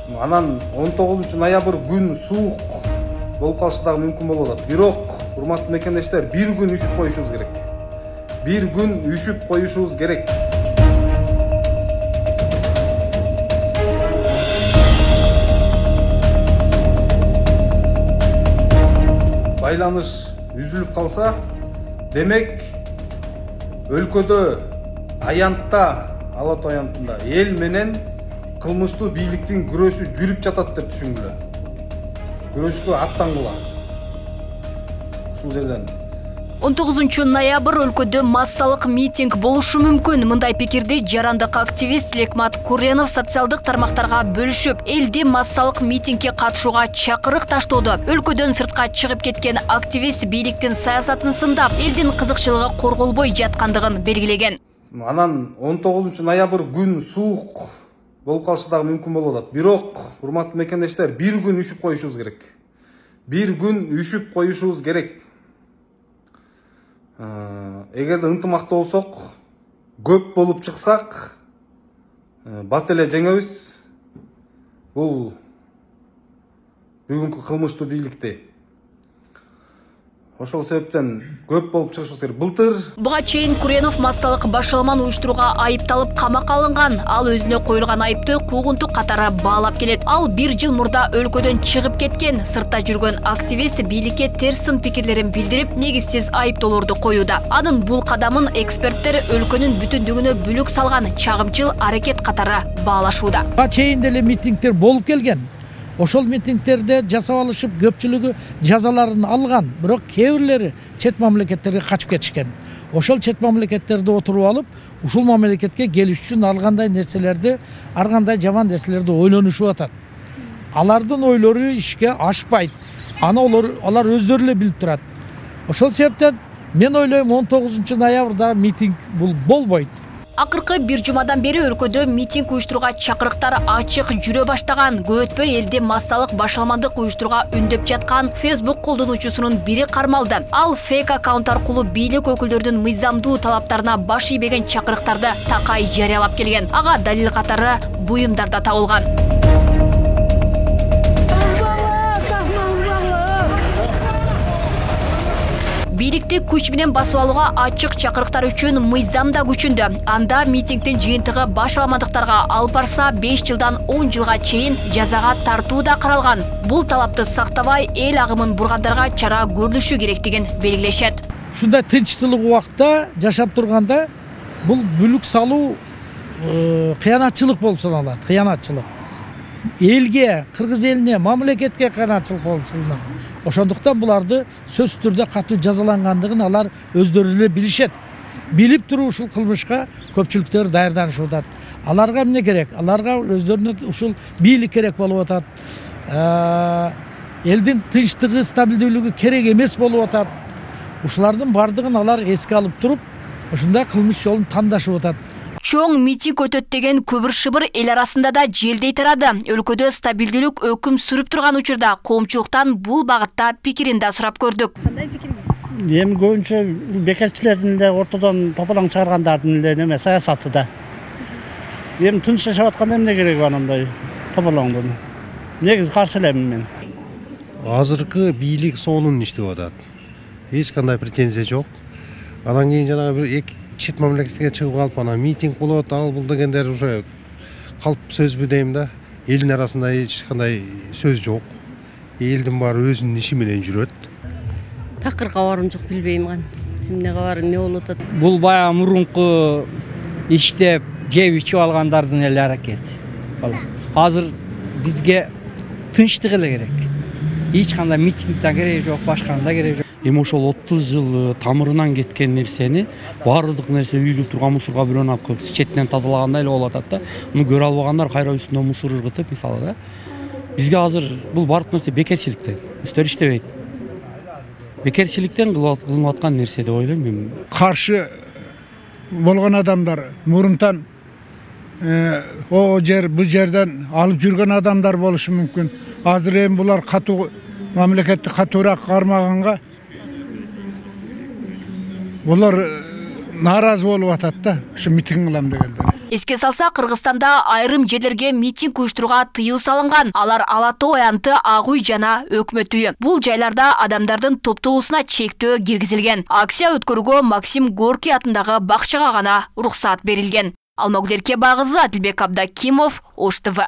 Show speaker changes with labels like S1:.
S1: Анан 19 ноябрь күн суук болуп калышы дагы мүмкүн болуп атат. Бирок, урматтуу мекендештер, бир күн үшүп коюшубуз керек. Бир күн үшүп коюшубуз керек. Байланыш үзүлүп калса, демек өлкөдө аянтта, Алатау аянтында эл менен кылмыштуу бийликтин күрөшү жүрүп жатат деп түшүнгүлө. Күрөшкө аттангыла. Ушул жерден
S2: 19 ноябрь өлкөдө массалык митинг болушу мүмкүн. Мындай пикирди жарандык активист Лекмат Куренов социалдык тармактарга бөлүшүп, элди массалык митингге катышууга чакырык таштоодо. Өлкөдөн сыртка чыгып кеткен активист бийликтин саясатын сындап, элдин кызыкчылыгы корголбой жаткандыгын белгилеген.
S1: Анан 19 ноябрь күн суук болуп калышы дагы мүмкүн болуп атат. Бирок, урматтуу мекендештер, бир күн үшүп коюшубуз керек. Бир күн үшүп коюшубуз керек. Эгерде ынтымактуу болсок, көп болуп чыксак, бат эле жеңебиз. Бул бүгүнкү кылмыштуу бийликти. Ошол себептен көп болуп чыгышыбыз керек. Былтыр
S2: буга чейин Куренов массалык башаламан уюштурууга айыпталып камакка алынган. Ал өзүнө коюлган айыпты куугунтук катары баалап келет. Ал 1 жыл мурда өлкөдөн чыгып кеткен. Сыртта жүргөн активист бийликке терс сын пикирлерин билдирип, негизсиз айыптоолорду коюуда. Анын бул кадамын эксперттер өлкөнүн бүтүндүгүнө бүлүк салган чагымчыл аракет катары баалашууда.
S3: Буга чейин деле митингдер болуп келген. Ошол митингтерде жасап алышып, көпчүлүгү жазаларын алган, бирок кээ бирлери чет мамлекеттерге качып кетишкен. Ошол чет мамлекеттерде отуруп алып, ушул мамлекетке келиш үчүн ар кандай жаман нерселерди ойлонушуп атат. Алардын ойлору ишке ашпайт. Аны алар өздөрү эле билип турат. Ошол себептен мен ойлойм 19 ноябрда митинг бул болбойт.
S2: Акыркы бир жумадан бери өлкөдө митинг уюштурууга чакырыктар ачык жүрө баштаган. Көп өтпөй элди массалык башаламандык уюштурууга үндөп жаткан Facebook колдонуучусунун бири кармалды. Ал фейк аккаунт аркылуу бийлик өкүлдөрүнүн мыйзамдуу талаптарына баш ийбеген чакырыктарды такай жарыялап келген. Ага далил катары буюмдар да табылган. Бийликти күч менен басып алууга ачык чакырыктар үчүн мыйзам да күчүндө. Анда митингдин жыйынтыгы башаламандыктарга алып барса 5 жылдан 10 жылга чейин жазага тартуу да каралган. Бул талапты сактабай, эл агымын бургандарга чара көрүлүшү керектигин белгилешет.
S3: Ушундай тынччылык убакта жашап турганда бул бүлүк салуу кыянатчылык болуп саналат, кыянатчылык. Элге, кыргыз элине, мамлекетке кыянатчылык болуп саналат. Ошондуктан буларды сөзсүз түрдө катуу жазалангандыгын алар өздөрү эле билишет. Билип туруп ушул кылмышка көпчүлүктөр даярданышып атат. Аларга эмне керек? Аларга өздөрүнө ушул бийлик керек болуп атат. Элдин тынчтыгы, стабилдүүлүгү керек эмес болуп атат. Ушулардын бардыгын алар эске алып туруп, ушундай кылмыш жолун тандашып атат.
S2: Чоң митинг өтөт деген көбүр-шыбыр эл арасында да желдей тарады. Өлкөдө стабилдүүлүк өкүм сүрүп турган учурда коомчулуктан бул багытта пикирин да сурап көрдүк.
S4: Кандай пикириңиз? Эми көбүнчө бекерчилердин эле ортодон тополоң чыгаргандардын эле неме саясаты да. Эми тынч жашап атканда эмне кереги бар андай тополоңдун? Негизи каршы элемин мен.
S5: Азыркы бийлик сонун иштеп атат. Эч кандай претензия жок. Анан кийин жанагы бир чет мамлекетке чыгып калып, ана митинг болот, ал бул дегендер уже калп сөзбү дейм да. Элдин арасында эч кандай сөз жок. Элдин баары өзүнүн иши менен жүрөт.
S6: Такырга барым жок, билбейм кан. Эмне бар, эмне болуп атат?
S7: Бул баягы мурунку иштеп, жеп ичип алгандардын эле аракети. Азыр бизге тынчтык эле керек. Эч кандай митинг да кереги жок, башка да кереги жок.
S8: Эми ошол 30 жыл тамырынан кеткен нерсени баардык нерсе үйүлүп турган мусорго бирөөнү алып четинен тазалагандай эле болуп атат да. Муну көрө албагандар кайра үстүнө мусор ыргытып, мисалы да. Бизге азыр бул баардык нерсе бекерчиликтен, өздөрү иштебейт. Бекерчиликтен кылынып аткан нерсе деп ойлойм мен.
S9: Каршы болгон адамдар мурунтан о жер бу жерден алып жүргөн адамдар болушу мүмкүн. Азыр эми булар катуу мамлекетти катуураак кармаганга булар нааразы болуп атат да, ушу митинг кылам дегендер.
S2: Эске салса, Кыргызстанда айрым жерлерге митинг уюштурууга тыюу салынган. Алар Ала Тоо аянты, Ак үй жана Өкмөт үйү. Бул жайларда адамдардын топтолуусуна чектөө киргизилген. Акция өткөрүүгө Максим Горький атындагы бакчага гана уруксат берилген. Алмагүл Эркебайкызы, Адилбек Абдакимов, Ош ТВ.